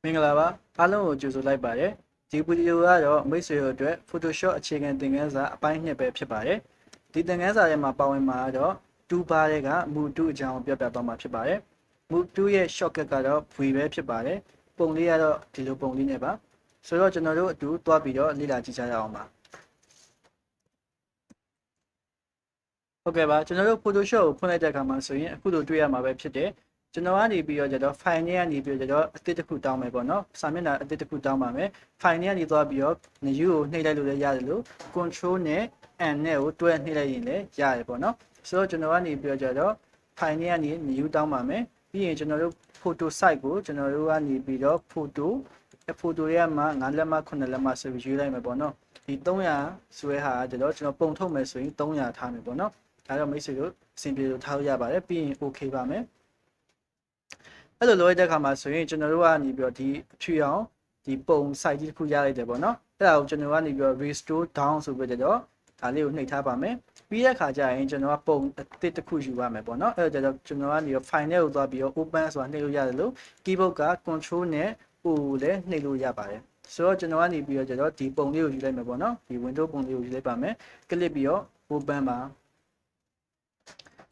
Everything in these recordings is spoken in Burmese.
မင်္ဂလာပါအားလုံးကိုကြိုဆိုလိုက်ပါတယ်ဒီဗီဒီယိုကတော့မိတ်ဆွေတို့အတွက် Photoshop အခြေခံသင်ခန်းစာအပိုင်း2ပဲဖြစ်ပါတယ်ဒီသင်ခန်းစာထဲမှာပါဝင်မှာတော့2ပါးတွေက Move to အကြောင်းပြောပြသွားမှာဖြစ်ပါတယ် Move to ရဲ့ shortcut ကတော့ V ပဲဖြစ်ပါတယ်ပုံလေးကတော့ဒီလိုပုံလေးနဲ့ပါဆိုတော့ကျွန်တော်တို့အတူတွားပြီးတော့လေ့လာကြည့်ကြရအောင်ပါဟုတ်ကဲ့ပါကျွန်တော်တို့ Photoshop ကိုဖွင့်လိုက်တဲ့အခါမှာဆိုရင်အခုလိုတွေ့ရမှာပဲဖြစ်တယ်ကျွန်တော်ကနေပြီးတော့ကျတော့ file နဲ့ကနေပြီးတော့အသစ်တစ်ခုတောင်းမယ်ပေါ့နော်စာမျက်နှာအသစ်တစ်ခုတောင်းပါမယ် file နဲ့ကနေသွားပြီးတော့ new ကိုနှိပ်လိုက်လို့လည်းရတယ်လို့ control နဲ့ n နဲ့ကိုတွဲနှိပ်လိုက်ရင်လည်းရတယ်ပေါ့နော်ဆိုတော့ကျွန်တော်ကနေပြီးတော့ကျတော့ file နဲ့ကနေ new တောင်းပါမယ်ပြီးရင်ကျွန်တော်တို့ photo site ကိုကျွန်တော်တို့ကနေပြီးတော့ photo ရဲ့မှာ9လက်မှ9လက်မှဆိုပြီးယူလိုက်မယ်ပေါ့နော်ဒီ300ဆိုတဲ့ဟာကျတော့ကျွန်တော်ပုံထုတ်မယ်ဆိုရင်300ထားမယ်ပေါ့နော်ဒါတော့မိတ်ဆွေတို့အဆင်ပြေလို့ထားလို့ရပါတယ်ပြီးရင် okay ပါမယ်အဲ့လိုလုပ်ရတဲ့အခါမှာဆိုရင်ကျွန်တော်တို့ကနေပြီးတော့ဒီအဖြူအောင်ဒီပုံ site တစ်ခုရလိုက်တယ်ပေါ့နော်အဲ့ဒါကိုကျွန်တော်ကနေပြီးတော့ restore down ဆိုပြီးတော့ဒါလေးကိုနှိပ်ထားပါမယ်ပြီးတဲ့အခါကျရင်ကျွန်တော်ကပုံအသစ်တစ်ခုယူပါမယ်ပေါ့နော်အဲ့တော့ကျွန်တော်ကနေပြီးတော့ file နဲ့ကိုသွားပြီးတော့ open ဆိုတာနှိပ်လို့ရတယ်လို့ keyboard က control နဲ့ o လည်းနှိပ်လို့ရပါတယ်ဆိုတော့ကျွန်တော်ကနေပြီးတော့ဒီပုံလေးကိုယူလိုက်မယ်ပေါ့နော်ဒီ window ပုံလေးကိုယူလိုက်ပါမယ် click ပြီးတော့ open ပါ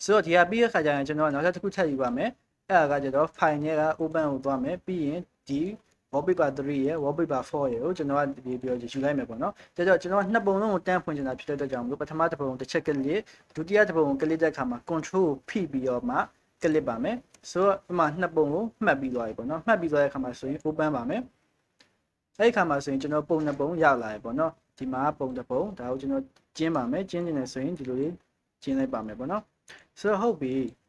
ဆိုတော့ဒီဟာပြီးတဲ့အခါကျရင်ကျွန်တော်နောက်တစ်ခုထပ်ယူပါမယ်အဲ့ဒါကကျတော့ file နဲ့က open ကိုသွားမယ်ပြီးရင်ဒီ wallpaper 3ရဲ့ wallpaper 4ရဲ့ကိုကျွန်တော်ကပြီးတော့ယူလိုက်မယ်ပေါ့နော်ဒါကြောင့်ကျွန်တော်ကနှစ်ပုံလုံးကိုတန်းဖွင့်နေတာဖြစ်တဲ့အတွက်ကြောင့်မလို့ပထမတစ်ပုံတစ်ချက်ကလေးဒုတိယတစ်ပုံကိုကလစ်တဲ့အခါမှာ control ကိုဖိပြီးတော့မှကလစ်ပါမယ်ဆိုတော့ဒီမှာနှစ်ပုံကိုမှတ်ပြီးသွားပြီပေါ့နော်မှတ်ပြီးသွားတဲ့အခါမှာဆိုရင် open ပါမယ်အဲ့ဒီအခါမှာဆိုရင်ကျွန်တော်ပုံနှစ်ပုံရောက်လာပြီပေါ့နော်ဒီမှာပုံတစ်ပုံဒါကိုကျွန်တော်ကျင်းပါမယ်ကျင်းနေတယ်ဆိုရင်ဒီလိုလေးကျင်းလိုက်ပါမယ်ပေါ့နော်ဆိုတော့ဟုတ်ပြီ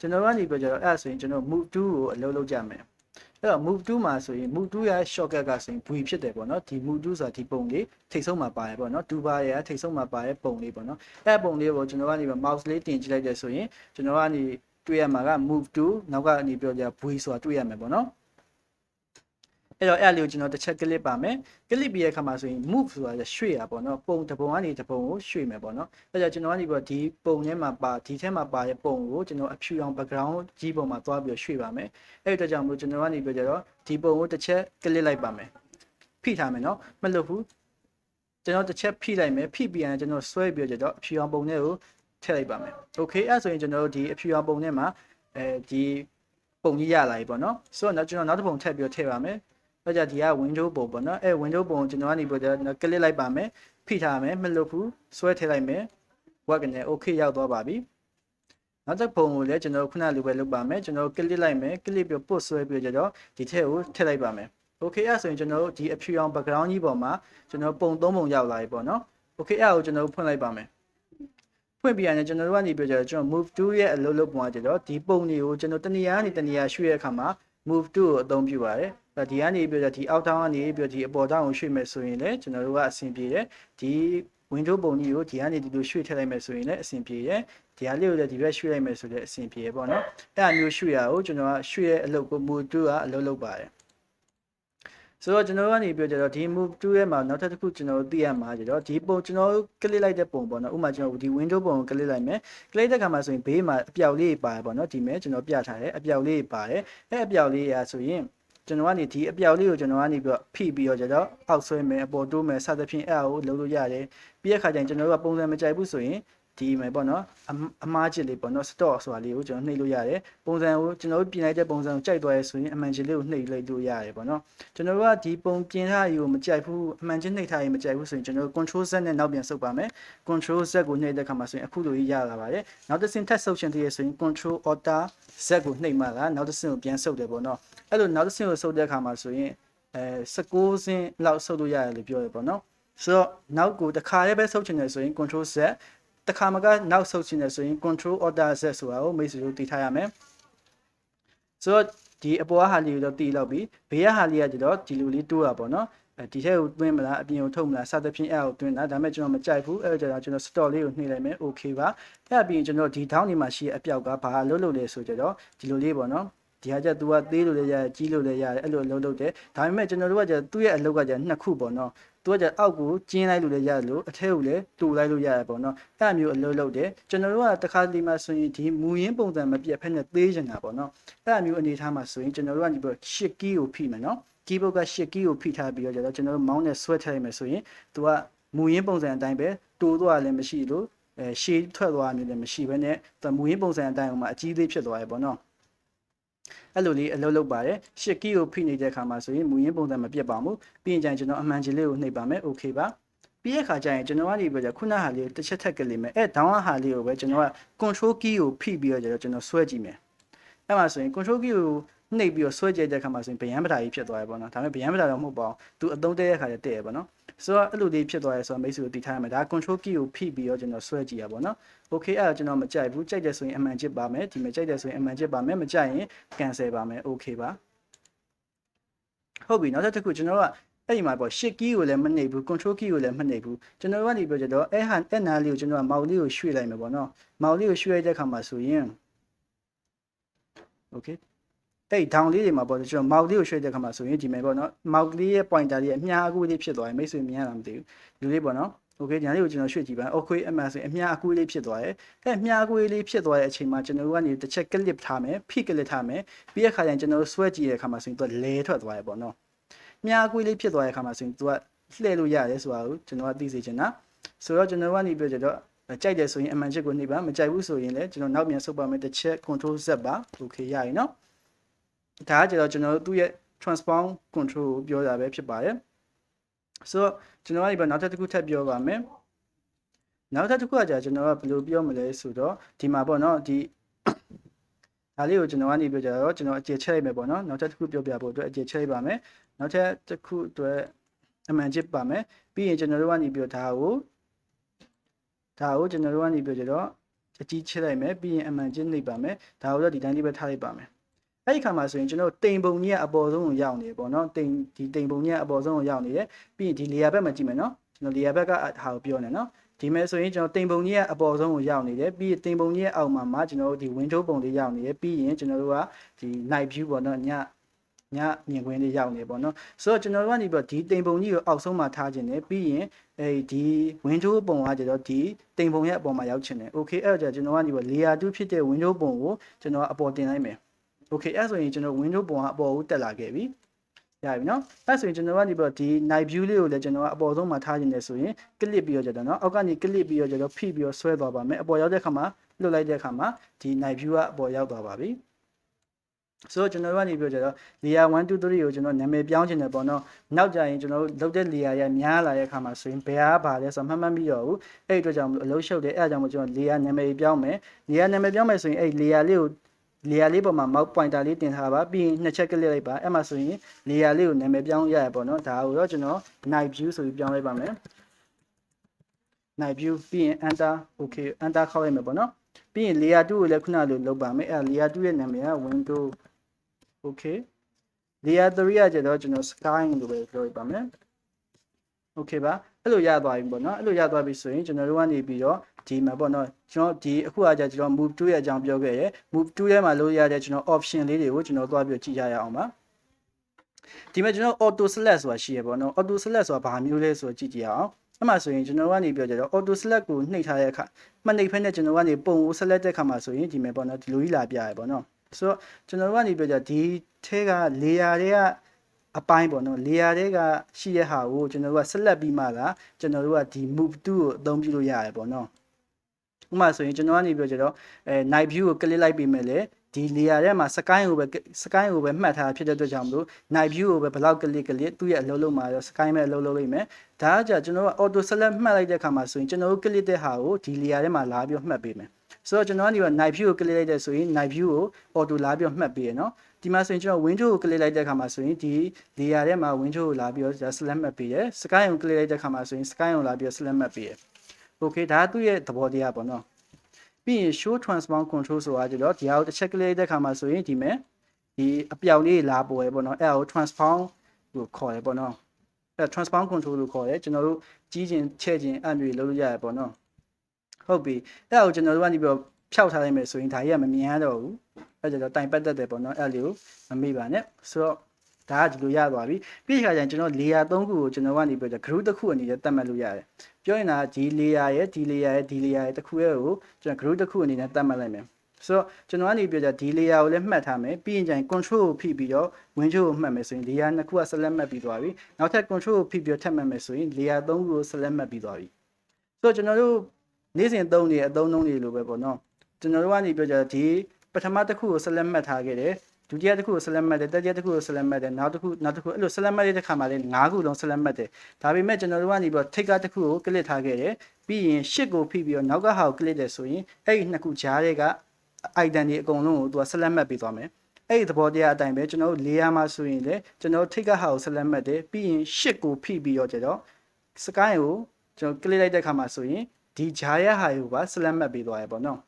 ကျွန်တော်ကနေပြောကြတော့အဲ့ဒါဆိုရင်ကျွန်တော် move to ကိုအလုပ်လုပ်ကြမယ်အဲ့တော့ move to မှာဆိုရင် move to ရဲ့ shortcut ကဆိုရင် V ဖြစ်တယ်ပေါ့နော်ဒီ move to ဆိုတာဒီပုံလေးထိပ်ဆုံးမှာပါတယ်ပေါ့နော်2ပါးရဲ့ထိပ်ဆုံးမှာပါတဲ့ပုံလေးပေါ့နော်အဲ့ပုံလေးကိုကျွန်တော်ကနေ mouse လေးတင်ကြည့်လိုက်တယ်ဆိုရင်ကျွန်တော်ကနေတွေ့ရမှာက move to နောက်ကနေပြောကြ V ဆိုတာတွေ့ရမယ်ပေါ့နော်အဲ့တော့အဲ့လေးကိုကျွန်တော်တစ်ချက် click ပါမယ် click ပြီးတဲ့အခါမှာဆိုရင် move ဆိုတာရွှေ့တာပေါ့နော်ပုံတစ်ပုံကနေတစ်ပုံကိုရွှေ့မယ်ပေါ့နော်အဲ့တော့ကျွန်တော်ကနေပြီးတော့ဒီပုံထဲမှာပါဒီထဲမှာပါတဲ့ပုံကိုကျွန်တော်အဖြူအောင် background ကြီးပုံမှာသွားပြီးတော့ရွှေ့ပါမယ်အဲ့ဒီအတွက်ကြောင့်မလို့ကျွန်တော်ကနေပြီးတော့ဒီပုံကိုတစ်ချက် click လိုက်ပါမယ်ဖိထားမယ်နော်မလုပ်ဘူးကျွန်တော်တစ်ချက်ဖိလိုက်မယ်ဖိပြီးရင်ကျွန်တော်ဆွဲပြီးတော့အဖြူအောင်ပုံထဲကိုထည့်လိုက်ပါမယ် okay အဲ့ဆိုရင်ကျွန်တော်တို့ဒီအဖြူအောင်ပုံထဲမှာဒီပုံကြီးရလာပြီပေါ့နော်ဆိုတော့ကျွန်တော်နောက်တစ်ပုံထည့်ပြီးတော့ထည့်ပါမယ်အဲ့ကြဒီက window ပုံပေါ့နော်အဲ့ window ပုံကိုကျွန်တော်ကနေပြီးတော့ click လိုက်ပါမယ်ဖိထားမယ်မလုပ်ဘူးဆွဲထည့်လိုက်မယ် work နဲ့ okay ရောက်သွားပါပြီနောက်တစ်ပုံကိုလည်းကျွန်တော်ခုနလိုပဲလုပ်ပါမယ်ကျွန်တော် click လိုက်မယ် click ပြီး post ဆွဲပြီးတော့ဒီထည့်ကိုထည့်လိုက်ပါမယ် okay အဲ့ဆိုရင်ကျွန်တော်တို့ဒီအဖြူအောင် background ကြီးပေါ်မှာကျွန်တော်ပုံ3ပုံရောက်လာပြီပေါ့နော် okay အဲ့ကိုကျွန်တော်ဖွင့်လိုက်ပါမယ်ဖွင့်ပြရတယ်ကျွန်တော်တို့ကနေပြီးတော့ကျွန်တော် move to ရဲ့အလုပ်လုပ်ပုံကကျတော့ဒီပုံတွေကိုကျွန်တော်တနေရာကနေတနေရာရွှေ့ရတဲ့အခါမှာ move to ကိုအသုံးပြုပါတယ်ဒီကနေပြီးတော့ဒီအောက်ထောင်းကနေပြီးတော့ဒီအပေါ်ထောင်းကိုရွှေ့မယ်ဆိုရင်လည်းကျွန်တော်တို့ကအဆင်ပြေတယ်ဒီ window ပုံကြီးကိုဒီကနေဒီလိုရွှေ့ထည့်လိုက်မယ်ဆိုရင်လည်းအဆင်ပြေတယ်ဒီဟာလေးကိုလည်းဒီဘက်ရွှေ့လိုက်မယ်ဆိုလည်းအဆင်ပြေပေါ့နော်အဲ့အမျိုးရွှေ့ရအောင်ကျွန်တော်ကရွှေ့ရဲ့အလုပ်ကို move to ကအလုပ်လုပ်ပါတယ်ဆိုတော့ကျွန်တော်ကနေပြောကြတော့ဒီ move to ရဲ့မှာနောက်ထပ်တစ်ခုကျွန်တော်သိရမှာကြတော့ဒီပုံကျွန်တော် click လိုက်တဲ့ပုံပေါ့နော်ဥပမာကျွန်တော်ဒီ window ပုံကို click လိုက်မယ် click တဲ့အခါမှာဆိုရင်ဘေးမှာအပြောက်လေးပါတယ်ပေါ့နော်ဒီမဲ့ကျွန်တော်ပြထားတယ်အပြောက်လေးပါတယ်အဲ့အပြောက်လေးရာဆိုရင်ကျွန်တော်ကနေဒီအပြောက်လေးကိုကျွန်တော်ကနေပြီးတော့ဖိပြီးတော့ကျတော့အောက်ဆွဲမယ်အပေါ်တိုးမယ်စသဖြင့်အဲ့ဒါကိုလုပ်လို့ရတယ်ပြီးတဲ့အခါကျရင်ကျွန်တော်တို့ကပုံစံမကြိုက်ဘူးဆိုရင်ဒီမယ်ပေါ့နော်အမားချစ်လေးပေါ့နော် stock ဆိုတာလေးကိုကျွန်တော်နှိပ်လို့ရတယ်ပုံစံကိုကျွန်တော်တို့ပြင်လိုက်တဲ့ပုံစံကိုကြိုက်သွားရဲဆိုရင်အမှန်ချင်းလေးကိုနှိပ်လိုက်လို့ရတယ်ပေါ့နော်ကျွန်တော်တို့ကဒီပုံပြင်ထားရကိုမကြိုက်ဘူးအမှန်ချင်းနှိပ်ထားရင်မကြိုက်ဘူးဆိုရင်ကျွန်တော်တို့ control z နဲ့နောက်ပြန်ဆုပ်ပါမယ် control z ကိုနှိပ်တဲ့အခါမှာဆိုရင်အခုလိုရလာပါတယ်နောက်တစ်ဆင့်ထပ်ဆုပ်ချင်သေးရဆိုရင် control alt z ကိုနှိပ်မှလာနောက်တစ်ဆင့်ကိုပြန်ဆုပ်တယ်ပေါ့နော်အဲ့လိုနောက်တစ်ဆင့်ကိုဆုပ်တဲ့အခါမှာဆိုရင်16ဆင့်လောက်ဆုပ်လို့ရတယ်လို့ပြောရပေါ့နော်ဆိုတော့နောက်ကိုတစ်ခါလေးပဲဆုပ်ချင်တယ်ဆိုရင် control zတခါမှကနောက်ဆုပ်ချင်တယ်ဆိုရင် control alt z ဆိုတာကိုမိတ်ဆွေတို့တည်ထားရမယ်ဆိုတော့ဒီအပေါ်ဟာလေးကိုတော့တည်လောက်ပြီဘေးကဟာလေးကကျတော့ဒီလိုလေးတိုးတာပေါ့နော်ဒီထဲကိုတွင်းမလားအပြင်ကိုထုတ်မလားစသဖြင့်အဲ့ကိုတွင်းတာဒါပေမဲ့ကျွန်တော်မကြိုက်ဘူးအဲ့တော့ကျွန်တော် store လေးကိုနှိပ်လိုက်မယ် okay ပါအဲ့ပြီးရင်ကျွန်တော်ဒီ down နေမှာရှိတဲ့အပြောက်ကဘာလို့လုပ်လဲဆိုကြတော့ဒီလိုလေးပေါ့နော်ဒီဟာကျသူကသေးလို့လည်းရတယ်ကြီးလို့လည်းရတယ်အဲ့လိုအလုပ်လုပ်တယ်ဒါပေမဲ့ကျွန်တော်တို့ကကျသူ့ရဲ့အလုပ်ကကျနှစ်ခုပေါ့နော် သူကအောက်ကိုကျင်းလိုက်လို့လည်းရတယ်လို့အထက်ကိုလည်းတူလိုက်လို့ရတယ်ပေါ့နော်အဲ့မျိုးအလုပ်လုပ်တယ်ကျွန်တော်တို့ကတခါတလေမှဆိုရင်ဒီမူရင်းပုံစံမပြတ်ဖက်နဲ့သေးနေတာပေါ့နော်အဲ့မျိုးအနေထားမှာဆိုရင်ကျွန်တော်တို့ကနေပြီး8 key ကိုဖိမယ်နော် keyboard က8 key ကိုဖိထားပြီးတော့ကျွန်တော်တို့ mouse နဲ့ဆွဲထည့်ရမယ်ဆိုရင်သူကမူရင်းပုံစံအတိုင်းပဲတိုးသွားလည်းမရှိလို့ရှေးထွက်သွားမျိုးလည်းမရှိဘဲနဲ့သူမူရင်းပုံစံအတိုင်းဟိုမှာအကြီးသေးဖြစ်သွားရပေါ့နော်အဲ့လိုလေးအလုပ်လုပ်ပါတယ်ရှစ်ကီကိုဖိနေတဲ့အခါမှာဆိုရင်မူရင်းပုံစံမပြတ်ပါဘူးပြီးရင်ကျွန်တော်အမှန်ကြီးလေးကိုနှိပ်ပါမယ်โอเคပါပြီးတဲ့အခါကျရင်ကျွန်တော်ကနေပြီးတော့ခုနဟာလေးတစ်ချက်ထက်ကလေးမယ်အဲ့ down ဟာလေးကိုပဲကျွန်တော်က control key ကိုဖိပြီးတော့ကျွန်တော်ဆွဲကြည့်မယ်အဲ့မှာဆိုရင် control key ကိုနှိပ်ပြီးတော့ဆွဲကြည့်တဲ့အခါမှာဆိုရင်ဗျံပတာကြီးဖြစ်သွားရပေါ့နော်ဒါပေမဲ့ဗျံပတာတော့မဟုတ်ပါဘူးသူအသုံးတည့်တဲ့အခါကျတဲ့ရပေါ့နော်ဆိုတော့အဲ့လိုလေးဖြစ်သွားရဲဆိုတော့မိတ်ဆွေတို့တည်ထားရမယ်ဒါ control key ကိုဖိပြီးတော့ကျွန်တော်ဆွဲကြည့်ရပါတော့โอเคအဲ့ဒါကျွန်တော်မကြိုက်ဘူးကြိုက်တယ်ဆိုရင်အမှန်ချစ်ပါမယ်ဒီမှာကြိုက်တယ်ဆိုရင်အမှန်ချစ်ပါမယ်မကြိုက်ရင် cancel ပါမယ်โอเคပါဟုတ်ပြီနောက်တစ်ခုကျွန်တော်ကအဲ့ဒီမှာပေါ့ shift key ကိုလည်းမနှိပ်ဘူး control key ကိုလည်းမနှိပ်ဘူးကျွန်တော်ကနေပြောကြတော့အဲ့နာလေးကိုကျွန်တော်က mouse လေးကိုရွှေ့လိုက်မယ်ပေါ့နော် mouse လေးကိုရွှေ့လိုက်တဲ့အခါမှာဆိုရင်โอเคအဲ့ down လေးတွေမှာပေါ့ကျွန်တော် mouse လေးကိုရွှေ့တဲ့အခါမှာဆိုရင်ဒီမှာပေါ့နော် mouse လေးရဲ့ pointer လေးရဲ့အမြားအကူလေးဖြစ်သွားရင်မိတ်ဆွေမြင်ရတာမသိဘူးဒီလေးပေါ့နော်โอเคညာလေးကိုကျွန်တော်ရွှေ့ကြည့်ပါโอเคအမှန်ဆိုရင်အမြားအကူလေးဖြစ်သွားတယ်အဲ့အမြားအကူလေးဖြစ်သွားတဲ့အချိန်မှာကျွန်တော်တို့ကနေတစ်ချက် clip ထားမယ်ဖိ clip ထားမယ်ပြီးတဲ့အခါကျရင်ကျွန်တော်တို့ဆွဲကြည့်တဲ့အခါမှာဆိုရင်သူကလဲထွက်သွားရပေါ့နော်မြားအကူလေးဖြစ်သွားတဲ့အခါမှာဆိုရင်သူကလှည့်လို့ရတယ်ဆိုတာကိုကျွန်တော်ကသိစေချင်တာဆိုတော့ကျွန်တော်ကနေပြောကြတော့ကြိုက်တယ်ဆိုရင်အမှန်ချစ်ကိုနှိပ်ပါမကြိုက်ဘူးဆိုရင်လည်းကျွန်တော်နောက်ပြန်ဆုပ်ပါမယ်တစ်ချက် control z ပါโอเคရရင်နော်ဒါကကျတော့ကျွန်တော်တို့သူ့ရဲ့ transform control ကိုပြောတာပဲဖြစ်ပါတယ်ဆိုတော့ကျွန်တော်ကဒီဘက်နောက်ထပ်တစ်ခုထပ်ပြောပါမယ်နောက်ထပ်တစ်ခုကကြာကျွန်တော်ကဘယ်လိုပြောမလဲဆိုတော့ဒီမှာပေါ့နော်ဒီဒါလေးကိုကျွန်တော်ကနေပြောကြတော့ကျွန်တော်အကျေချက်လိုက်မယ်ပေါ့နော်နောက်ထပ်တစ်ခုပြောပြဖို့အတွက်အကျေချက်လိုက်ပါမယ်နောက်ထပ်တစ်ခုအတွက်အမှန်ချစ်ပါမယ်ပြီးရင်ကျွန်တော်တို့ကနေပြောဒါကိုကျွန်တော်တို့ကနေပြောကြတော့အကြီးချက်လိုက်မယ်ပြီးရင်အမှန်ချစ်နှိပ်ပါမယ်ဒါကိုတော့ဒီတိုင်းလေးပဲထားလိုက်ပါမယ်အဲ့ဒီခါမှာဆိုရင်ကျွန်တော်တိမ်ပုံကြီးကအပေါ်ဆုံးကိုရောက်နေတယ်ပေါ့နော်တိမ်ပုံကြီးကအပေါ်ဆုံးကိုရောက်နေတယ်ပြီးရင်ဒီ layer ဘက်မှာကြည့်မယ်နော်ကျွန်တော် layer ဘက်ကဟာကိုပြောနေနော်ဒီမဲ့ဆိုရင်ကျွန်တော်တိမ်ပုံကြီးကအပေါ်ဆုံးကိုရောက်နေတယ်ပြီးရင်တိမ်ပုံကြီးရဲ့အောက်မှာကျွန်တော်တို့ဒီ window ပုံလေးရောက်နေတယ်ပြီးရင်ကျွန်တော်တို့ကဒီ night view ပေါ့နော်ညမြင်ကွင်းလေးရောက်နေပေါ့နော်ဆိုတော့ကျွန်တော်တို့ကနေပြီးဒီတိမ်ပုံကြီးကိုအောက်ဆုံးမှာထားခြင်းနဲ့ပြီးရင်ဒီ window ပုံကကျတော့ဒီတိမ်ပုံရဲ့အပေါ်မှာရောက်ခြင်းနဲ့ okay အဲ့တော့ကျွန်တော်ကနေပြီး layer 2ဖြစ်တဲ့ window ပုံကိုကျွန်တော်အပေါ်တင်လိုက်မယ်โอเคအဲ့ဆိုရင်ကျွန်တော် window ပုံကအပေါ်ကိုတက်လာခဲ့ပြီရပြီနော်အဲ့ဆိုရင်ကျွန်တော်ကနေပြီးဒီ night view လေးကိုလည်းကျွန်တော်ကအပေါ်ဆုံးမှာထားခြင်းနဲ့ဆိုရင် click ပြီးတော့ကြတော့နော်အောက်ကနေ click ပြီးတော့ကြတော့ဖိပြီးတော့ဆွဲသွားပါမယ်အပေါ်ရောက်တဲ့အခါမှာလွတ်လိုက်တဲ့အခါမှာဒီ night view ကအပေါ်ရောက်သွားပါပြီဆိုတော့ကျွန်တော်ကနေပြီးတော့ layer 1 2 3ကိုကျွန်တော်နာမည်ပြောင်းခြင်းနဲ့ပေါ့နော်နောက်ကြရင်ကျွန်တော်လုပ်တဲ့ layer ရများလာတဲ့အခါမှာဆိုရင်ဘယ်ဟာပါလဲဆိုတော့မှတ်မိတော့ဘူးအဲ့အတွက်ကြောင့်အလုံးရှုပ်တယ်အဲ့ဒါကြောင့်မို့ကျွန်တော် layer နာမည်ပြောင်းမယ် layer နာမည်ပြောင်းမယ်ဆိုရင်အဲ့ layer လေးကိုlayer လေးပေါ်မှာ mouse pointer လေးတင်ထားပါပြီးရင်နှစ်ချက်ကလစ်လိုက်ပါအဲ့မှာဆိုရင် layer လေးကိုနာမည်ပြောင်းရရပေါ့နော်ဒါကိုတော့ကျွန်တော် night view ဆိုပြီးပြောင်းလိုက်ပါမယ် night view ပြီးရင် enter okay enter ခေါက်လိုက်မယ်ပေါ့နော်ပြီးရင် layer 2ကိုလည်းခုနလိုလုပ်ပါမယ်အဲ့ layer 2ရဲ့နာမည်က window okay layer 3ကကျတော့ကျွန်တော် sky လို့ပဲပြောပြပါမယ် okay ပါအဲ့လိုရသွားပြီပေါ့နော်အဲ့လိုရသွားပြီဆိုရင်ကျွန်တော်တို့ကနေပြီးတော့ဒီမှာပေါ့နော်ကျွန်တော်ဒီအခုအကြကျွန်တော် move to ရဲ့အကြောင်းပြောခဲ့ရယ် move to ထဲမှာလို့ရတဲ့ကျွန်တော် option လေးတွေကိုကျွန်တော်သွားပြီးကြည့်ကြရအောင်ပါဒီမှာကျွန်တော် auto select ဆိုတာရှိရပေါ့နော် auto select ဆိုတာဘာမျိုးလဲဆိုတော့ကြည့်ကြရအောင်အဲ့မှာဆိုရင်ကျွန်တော်ကနေပြောကြတော့ auto select ကိုနှိပ်ထားတဲ့အခါမှနှိပ်ဖက်နဲ့ကျွန်တော်ကနေပုံကို select တဲ့အခါမှာဆိုရင်ဒီမှာပေါ့နော်ဒီလိုကြီးလာပြရပေါ့နော်ဆိုတော့ကျွန်တော်ကနေပြောကြဒီထဲက layer တွေကအပိုင်းပေါ့နော် layer တွေကရှိတဲ့ဟာကိုကျွန်တော်တို့ကဆက်လက်ပြီးမှသာကျွန်တော်တို့ကဒီ move to ကိုအသုံးပြုလို့ရတယ်ပေါ့နော်ဥပမာဆိုရင်ကျွန်တော်ကနေပြောကြတော့night view ကို click လိုက်ပြီးမယ်လေဒီ layer ထဲမှာ sky ကိုပဲမှတ်ထားဖြစ်တဲ့အတွက်ကြောင့်မလို့ night view ကိုပဲဘယ်လောက် click သူ့ရဲ့အလုပ်လုပ်မှာတော့ sky မဲ့အလုပ်လုပ်လိမ့်မယ်ဒါကကြကျွန်တော်က auto select မှတ်လိုက်တဲ့အခါမှာဆိုရင်ကျွန်တော်တို့ click တဲ့ဟာကိုဒီ layer ထဲမှာလာပြီးမှတ်ပေးမယ်ဆိုတော့ကျွန်တော်ကနေက night view ကို click လိုက်တဲ့ဆိုရင် night view ကို auto လာပြီးမှတ်ပေးရနော်ဒီမှာဆိုရင်ကျွန်တော် window ကို click လိုက်တဲ့အခါမှာဆိုရင်ဒီ layer ထဲမှာ window ကိုလာပြီးတော့ select မှတ်ပေးရ sky ကို click လိုက်တဲ့အခါမှာဆိုရင် sky ကိုလာပြီးတော့ select မှတ်ပေးရ okay ဒါကသူ့ရဲ့သဘောတရားပေါ့နော်ပြီးရင် show transform control ဆိုတာကြတော့ဒီဟာကိုတစ်ချက်ကလေးတဲ့ခါမှာဆိုရင်ဒီမဲ့ဒီအပြောင်လေးလာပေါ်ရပေါ့နော်အဲ့ဒါကို transform ကိုခေါ်ရပေါ့နော်အဲ့ transform control လို့ခေါ်တယ်ကျွန်တော်တို့ကြီးခြင်းချဲ့ခြင်းအမျိုးလုပ်လို့ရတယ်ပေါ့နော်ဟုတ်ပြီအဲ့ဒါကိုကျွန်တော်တို့ကနေပြီးတော့ဖြောက်ထားလိုက်မယ်ဆိုရင်ဒါကြီးကမမြင်ရတော့ဘူးအဲ့ဒါကြတော့တိုင်ပတ်သက်တယ်ပေါ့နော်အဲ့လေးကိုမမိပါနဲ့ဆိုတော့ ဒါကဒီလိုရသွားပြီပြီးခါကျရင်ကျွန်တော် layer 3ခုကိုကျွန်တော်ကနေပြီးတော့ group တစ်ခုအနေနဲ့သတ်မှတ်လို့ရတယ်ပြောရင်ဒါဒီ layer ရဲ့ဒီ layer ရဲ့ဒီ layer ရဲ့တစ်ခုရဲ့ကိုကျွန်တော် group တစ်ခုအနေနဲ့သတ်မှတ်လိုက်မယ်ဆိုတော့ကျွန်တော်ကနေပြီးတော့ဒီ layer ကိုလည်းမှတ်ထားမယ်ပြီးရင်ကျရင် control ကိုဖိပြီးတော့ window ကိုမှတ်မယ်ဆိုရင် layer နှစ်ခုက select မှတ်ပြီးသွားပြီနောက်ထပ် control ကိုဖိပြီးတော့ထပ်မှတ်မယ်ဆိုရင် layer 3ခုကို select မှတ်ပြီးသွားပြီဆိုတော့ကျွန်တော်တို့နေ့စဉ်သုံးနေတဲ့အသုံးနှုန်းတွေလိုပဲပေါ့နော်ကျွန်တော်တို့ကနေပြောကြဒီပထမတစ်ခုကို select မှတ်ထားခဲ့တယ်ဒုတိယတစ်ခုကို select မှတ်တယ်တတိယတစ်ခုကို select မှတ်တယ်နောက်တစ်ခုအဲ့လို select မှတ်တဲ့ခါမှာလည်း၅ခုလုံး select မှတ်တယ်ဒါပေမဲ့ကျွန်တော်တို့ကနေပြီးတော့ထိတ်ကတစ်ခုကို click ထားခဲ့တယ်ပြီးရင်8ကိုဖိပြီးတော့နောက်ကဟာကို click တယ်ဆိုရင်အဲ့ဒီနှစ်ခုကြားတွေက item တွေအကုန်လုံးကိုသူက select မှတ်ပြီးသွားမယ်အဲ့ဒီသဘောတရားအတိုင်းပဲကျွန်တော်တို့ layer မှာဆိုရင်လည်းကျွန်တော်ထိတ်ကဟာကို select မှတ်တယ်ပြီးရင်8ကိုဖိပြီးတော့ကျတော့ sky ကိုကျွန်တော် click လိုက်တဲ့ခါမှာဆိုရင်ဒီဂျာရဟာကိုပါ select မှတ်ပေးသွားရပေါ့နော်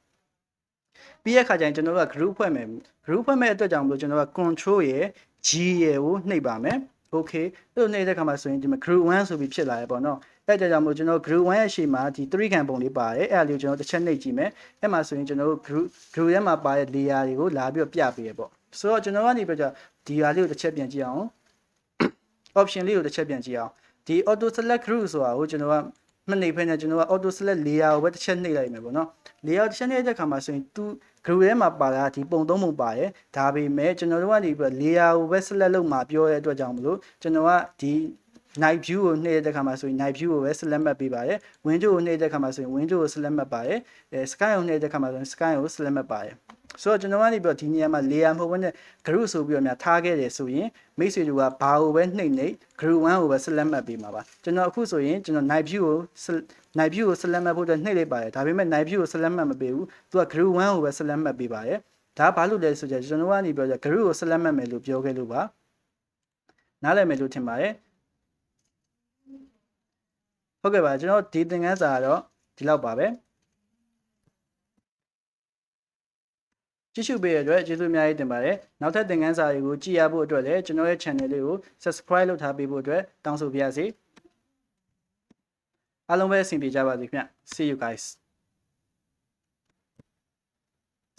ပြီးရခါကျရင်ကျွန်တော်တို့က group ဖွဲ့မယ် group ဖွဲ့မဲ့အတွက်ကြောင့်မလို့ကျွန်တော်က control ရယ် G ရယ်ကိုနှိပ်ပါမယ် okay အဲ့လိုနှိပ်တဲ့ခါမှာဆိုရင်ဒီမှာ group 1ဆိုပြီးဖြစ်လာရပေါ့နော်အဲ့ဒါကြောင့်မလို့ကျွန်တော် group 1ရဲ့ရှေ့မှာဒီ3ခံပုံလေးပါတယ်အဲ့ဒါလေးကိုကျွန်တော်တစ်ချက်နှိပ်ကြည့်မယ်အဲ့မှာဆိုရင်ကျွန်တော်တို့ group ထဲမှာပါတဲ့ layer တွေကိုလာပြီးတော့ပြပေးရပေါ့ဆိုတော့ကျွန်တော်ကနေပြကြဒီဟာလေးကိုတစ်ချက်ပြန်ကြည့်အောင် option လေးကိုတစ်ချက်ပြန်ကြည့်အောင်ဒီ auto select group ဆိုတာကိုကျွန်တော်ကမနှိပ်ဖဲနဲ့ကျွန်တော်က auto select layer ကိုပဲတစ်ချက်နှိပ်လိုက်မယ်ပေါ့နော် layer တစ်ချက်နှိပ်တဲ့ခါမှာဆိုရင်သူ group ထဲမှာပါတာဒီပုံ3ပုံပါတယ်ဒါပေမဲ့ကျွန်တော်တို့ကနေပြီး layer ကိုပဲ select လုပ်မှာပြောတဲ့အတွက်ကြောင့်မလို့ကျွန်တော်ကဒီ night view ကိုနှိပ်တဲ့ခါမှာဆိုရင် night view ကိုပဲ select မှတ်ပေးပါတယ် window ကိုနှိပ်တဲ့ခါမှာဆိုရင် window ကို select မှတ်ပါတယ်sky ကိုနှိပ်တဲ့ခါမှာဆိုရင် sky ကို select မှတ်ပါတယ်ဆိုတော့ကျွန်တော်ကနေပြီးဒီနေရာမှာ layer မဟုတ်ဘဲနဲ့ group ဆိုပြီးတော့များထားခဲ့တယ်ဆိုရင်မိတ်ဆွေတို့ကဘာကိုပဲနှိပ်နှိပ် group 1ကိုပဲ select မှတ်ပေးမှာပါကျွန်တော်အခုဆိုရင်ကျွန်တော် night view ကို select မှတ်ဖို့အတွက်နှိပ်လိုက်ပါတယ်ဒါပေမဲ့ night view ကို select မှတ်မပေးဘူးသူက group 1ကိုပဲ select မှတ်ပေးပါတယ်ဒါဘာလို့လဲဆိုကြကျွန်တော်ကနေပြောကြ group ကို select မှတ်မယ်လို့ပြောခဲ့လို့ပါနားလည်မယ်လို့ထင်ပါတယ်ဟုတ်ကဲ့ပါကျွန်တော်ဒီသင်ခန်းစာကတော့ဒီလောက်ပါပဲကြည့်ရှုပေးရတဲ့အတွက်ကျေးဇူးအများကြီးတင်ပါတယ်နောက်ထပ်သင်ခန်းစာတွေကိုကြည့်ရဖို့အတွက်လည်းကျွန်တော်ရဲ့ channel လေးကို subscribe လုပ်ထားပေးဖို့အတွက်တောင်းဆိုပါရစေအားလုံးပဲအဆင်ပြေကြပါစေခင်ဗျ See you guys